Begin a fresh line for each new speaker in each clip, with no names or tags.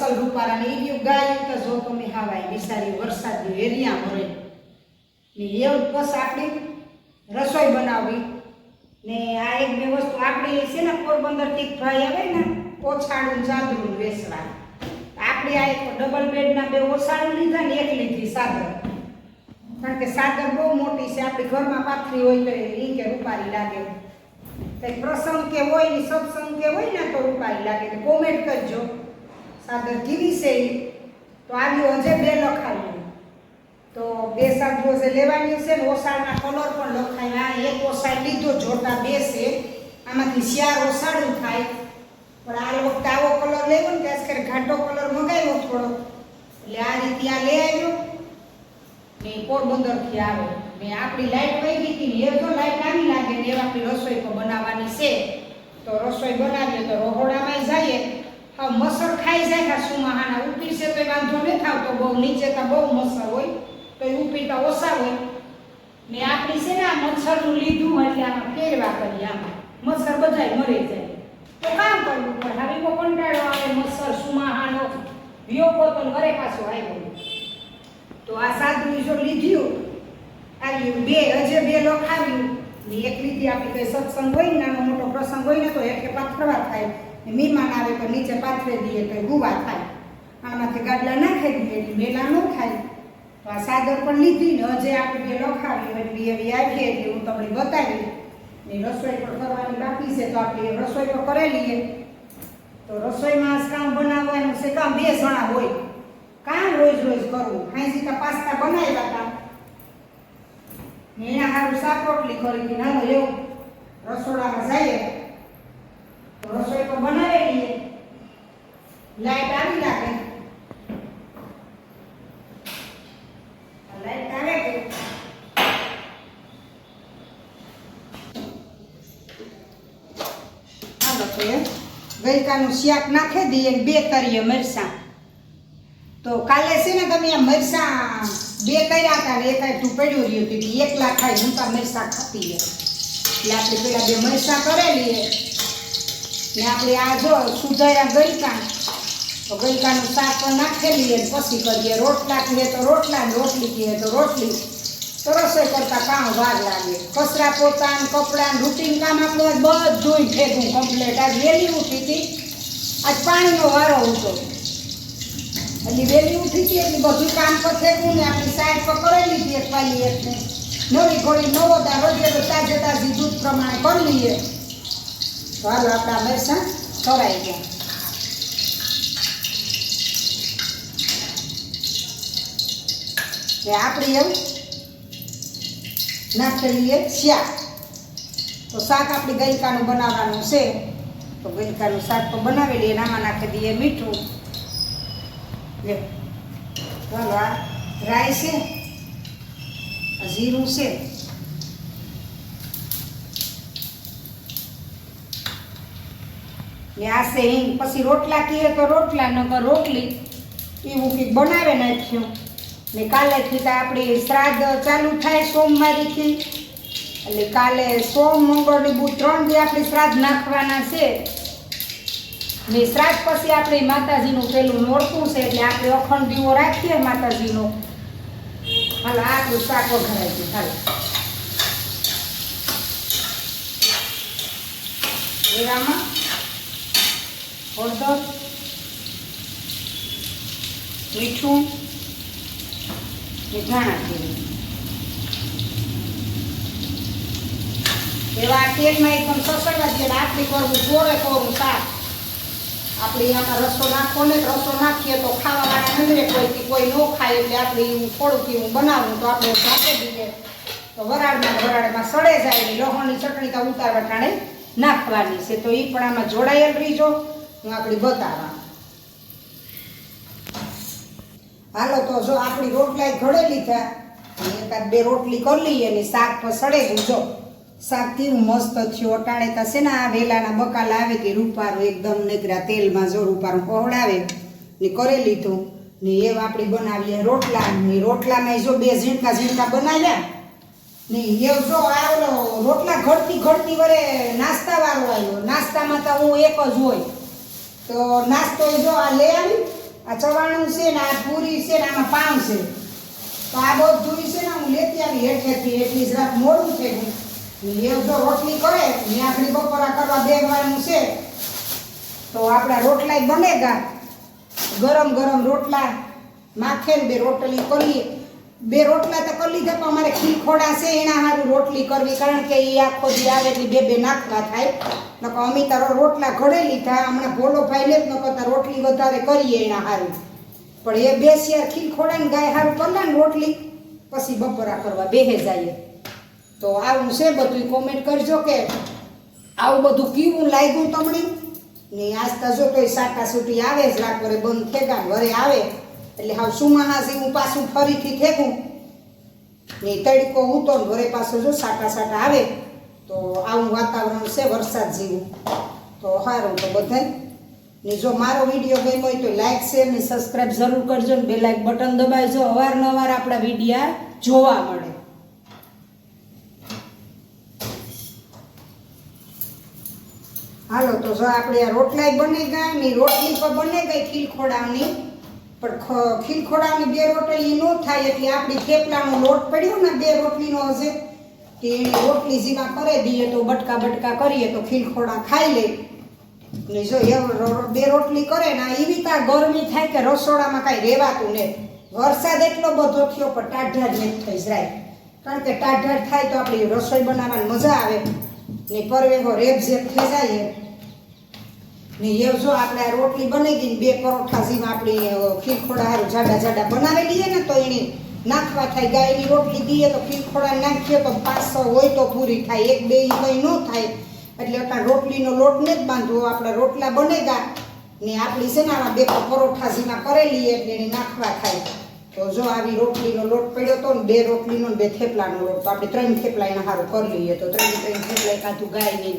અસલ રૂપારા ને ઈ ગાય તો જો તમે હાવાય બિસારી વરસાદની એરિયા મરે ને એવું બસ આપણે રસોઈ બનાવવી ને આ એક બે વસ્તુ આપણે છે ને પોરબંદર થી ભાઈ આવે ને ઓછાડું ચાદરું વેચવા આપણે આ એક ડબલ બેડના બે ઓછાડું લીધા ને એક લીધી સાદર કારણ કે સાદર બહુ મોટી છે આપણી ઘરમાં પાથરી હોય તો ઈ કે રૂપારી લાગે કંઈ પ્રસંગ કે હોય ને સત્સંગ કે હોય ને તો રૂપારી લાગે તો કોમેન્ટ કરજો સાદર કેવી છે તો આવ્યું હજે બે લખાવ્યું તો બે સાદરો જે લેવાની છે ને ઓસાળના કલર પણ લખાવ્યા એક ઓસાળ લીધો જોટા બે છે આમાંથી શિયાર ઓસાળું થાય પણ આ વખતે આવો કલર લેવો ને ત્યાં કરે ઘાટો કલર મંગાવ્યો થોડો એટલે આ રીતે આ લઈ આવ્યો ને પોરબંદરથી આવે ને આપણી લાઈટ વહી ગઈ હતી ને એ તો લાઈટ આવી લાગે ને એવા આપણી રસોઈ તો બનાવવાની છે તો રસોઈ બનાવીએ તો રહોડામાં જઈએ હા મસર ખાઈ જાય કા સુમાહાના ઉપી છે તો વાંધો ન થાવતો બહુ નીચે તો બહુ મસર હોય તો એ ઉપી તો ઓછા હોય ને આપણી છે ને આ મચ્છરનું લીધું એટલે આમાં ફેરવા કરીએ આમાં મચ્છર બધાય મરી જાય તો કામ કરવું પણ હવે એવો કંટાળો આવે મચ્છર સુમાહાનો વિયો બોતલ ઘરે પાછો આવ્યો તો આ સાદું જો લીધું આવ્યું બે હજે બે લખાવ્યું ને એક લીધી આપણી કઈ સત્સંગ હોય ને નાનો મોટો પ્રસંગ હોય ને તો એટલે પાથરવા થાય ને મહેમાન આવે તો નીચે પાથરે દઈએ તો ગુવા થાય આમાંથી ગાડલા નાખી દઈએ એટલે મેલા ન થાય તો આ સાદર પણ લીધી ને હજે આપણે બે લખાવી એટલે એવી આવી એટલે હું તમને બતાવી ને રસોઈ પણ કરવાની બાકી છે તો આપણે રસોઈ તો કરેલી તો રસોઈમાં કામ બનાવવાનું છે કામ બે જણા હોય કામ રોજ રોજ કરવું હાંસી તો પાસ્તા બનાવ્યા હતા એના હારું શાક રોટલી કરી હતી હાલો એવું રસોડામાં જઈએ તો રસોઈ તો બનાવેલી લાઈટ આવી લાગે લાઈટ આવે કે હાલો તો ગઈકાનું શાક નાખી દઈએ બે તરીએ મરચાં તો કાલે છે ને તમે આ મરચાં બે કર્યા હતા ને એક તું પડ્યું રહ્યું હતું એકલા ખાઈ હું તો મરચાં ખાતી એટલે આપણે પેલા બે મરચાં કરેલી ને આપણે આ જો સુધાર્યા ગઈકા તો ગઈકાનું શાક પણ નાખેલી પછી કરીએ રોટલા કહીએ તો રોટલા ને રોટલી કહીએ તો રોટલી તો રસોઈ કરતા કામ વાર લાગે કચરા પોતા કપડાં રૂટીન કામ આપણે બધું ભેગું કમ્પ્લીટ આજ વહેલી ઉઠી હતી આજ પાણીનો વારો હતો એટલે વહેલી ઉઠી હતી એટલે બધું કામ પથેરું ને આપણી સાઈડ પર કરેલી હતી એક વાલી એટલે નવી ઘોડી નવો દા રોજે તો તાજે તાજી દૂધ પ્રમાણે કરી લઈએ તો હાલો આપણા મરચાં ખવાઈ ગયા આપણે એવું નાખેલી શાક તો શાક આપણે ગઈકાનું બનાવવાનું છે તો ગઈકાનું શાક તો બનાવેલી એનામાં નાખી દઈએ મીઠું ચાલો આ રાઈ છે આ જીરું છે ને આ છે હિંગ પછી રોટલા કહીએ તો રોટલા નકર રોટલી એવું કંઈક બનાવે નાખ્યું ને કાલેથી તો આપણી શ્રાદ્ધ ચાલુ થાય સોમવારીથી એટલે કાલે સોમ મંગળ ને બુધ 3 દી આપણે શ્રાદ્ધ નાખવાના છે ને શ્રાદ્ધ પછી આપણે માતાજીનું પેલું નોરતું છે એટલે આપણે અખંડ દીવો રાખીએ માતાજીનો હાલ આટલું શાક વઘારાઈ ગયું હાલ એવામાં હળદર મીઠું ને ધાણા જીરું એવા તેલમાં એકદમ સસડવા દઈએ આટલી કરવું જોડે કરવું શાક આપણે આમાં રસો નાખો ને રસો નાખીએ તો ખાવાવાળા નજરે કોઈ ન ખાય એટલે આપણે એવું થોડુંક એવું બનાવવું તો આપણે નાખી દઈએ તો વરાળમાં સડે જાય એટલે લસણની ચટણી તો ઉતારવા ટાણે નાખવાની છે તો એ પણ આમાં જોડાયેલ રહીજો હું આપણે બતાવવા હાલો તો જો આપણી રોટલા ઘડે લીધા એકાદ બે રોટલી કરી લઈએ ને શાક પર સડે ગયું જો શાક કેવું મસ્ત થયું અટાણે થશે ને આ વેલાના બકાલા આવે કે રૂપારું એકદમ નીકળ્યા તેલમાં જો રૂપારું પહોળાવે ને કરી લીધું ને એવું આપણે બનાવીએ રોટલા ને રોટલામાં જો બે ઝીણકા બનાવ્યા ને એવું જો આ ઓલો રોટલા ઘડતી વરે નાસ્તા વાળો આવ્યો નાસ્તામાં તો હું એક જ હોય તો નાસ્તો જો આ લઈ આવી આ ચવાણું છે ને આ પૂરી છે ને આમાં પાન છે. તો આ બધું છે ને હું લેતી આવી હેઠેથી એટલી જરાક મોડું થઈ ગયું. એ જો રોટલી કરે ને આપણી બપોરા કરવા બેસવાનું છે તો આપણા રોટલા બનેગા. ગરમ ગરમ રોટલા માખે ને 2 રોટલી કરીએ. 2 રોટલા તો કરી લીધા પણ અમારે ખીલખોડા છે એના સારું રોટલી કરવી કારણ કે એ આખો દી આવે એટલે 2 નાખવા થાય. નકર અમિતા રોટલા ઘડે લીધા હમણાં ભોલો ભાઈ લે નકર રોટલી વધારે કરીએ એના સારું. પણ એ 2 શિયાર ખીલખોડા ને ગાય સારું કરલા ને રોટલી પછી બપોરા કરવા બેહે જાય. તો આવું છે બધું. કોમેન્ટ કરજો કે આવું બધું કેવું લાગ્યું તમને. ને આસ્તા જો તોય સાટા સૂટી આવે જ રાત્રે બંધ થેગા ઘરે આવે એટલે હાવ સુમાહાસી હું પાછું ફરીથી થેગું ને તડકો ઉતો ને ઘરે પાછો જો સાટા સાટા આવે. તો આવું વાતાવરણ છે વરસાદ જેવું. તો સારું તો બધાય ને જો મારો વિડીયો ગમ્યો હોય તો લાઈક શેર ને સબસ્ક્રાઈબ જરૂર કરજો ને બેલ આઇકન બટન દબાવજો અવારનવાર આપણા વિડીયા જોવા મળે. હાલો તો જો આપણે આ રોટલાય બની ગયા ને રોટલી પણ બને ગઈ ખીલખોડાની. પણ ખીલખોડાની 2 રોટલી ન થાય એટલે આપણી થેપલાનો લોટ પડ્યો ને 2 રોટલીનો હશે તે રોટલી જીમાં કરી દઈએ તો બટકા બટકા કરીએ તો ખીલખોડા ખાઈ લે. ને જો 2 રોટલી કરે ને એવી ત્યાં ગરમી થાય કે રસોડામાં કાંઈ રહેવાતું નહીં. વરસાદ એટલો બધો થયો પણ ટાઢાઢ નથી થઈ જાય કારણ કે ટાઢાઢ થાય તો આપણી રસોઈ બનાવવાની મજા આવે ને પરવેહો રેબઝેબ થઈ જાય. ને એ જો આપણે આ રોટલી બની ગઈ ને 2 પરોઠા જેમાં આપણી ખીલખોડા સારું જાડા જાડા બનાવી લઈએ ને તો એને નાખવા થાય. ગાયની રોટલી દઈએ તો ખીલખોડા નાખીએ તો 500 હોય તો પૂરી થાય. 1 2 કંઈ ન થાય એટલે અત્યારે રોટલીનો લોટ ને જ બાંધવો. આપણા રોટલા બનેગા ને આપણી છે ને આમાં 2 પરોઠા જેમાં કરેલી એટલે એને નાખવા થાય. તો જો આવી રોટલીનો લોટ પડ્યો તો ને 2 રોટલીનો ને 2 થેપલાનો લોટ તો આપણે 3 થેપલા એના સારું કરી લઈએ તો 3 થેપલા કાતું ગાયની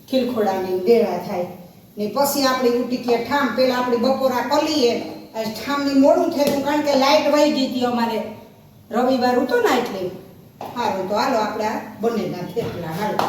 ખીલખોડાની દેડા થાય. ને પછી આપણે ઉટીકીએ ઠામ પેલા આપણે બપોરા કરી લઈએ. ઠામની મોડું થયું કારણ કે લાઇટ વહી ગઈ હતી અમારે રવિવાર હતો ને એટલે. સારું તો હાલો આપણે આ બંનેના થેપલા હાલો.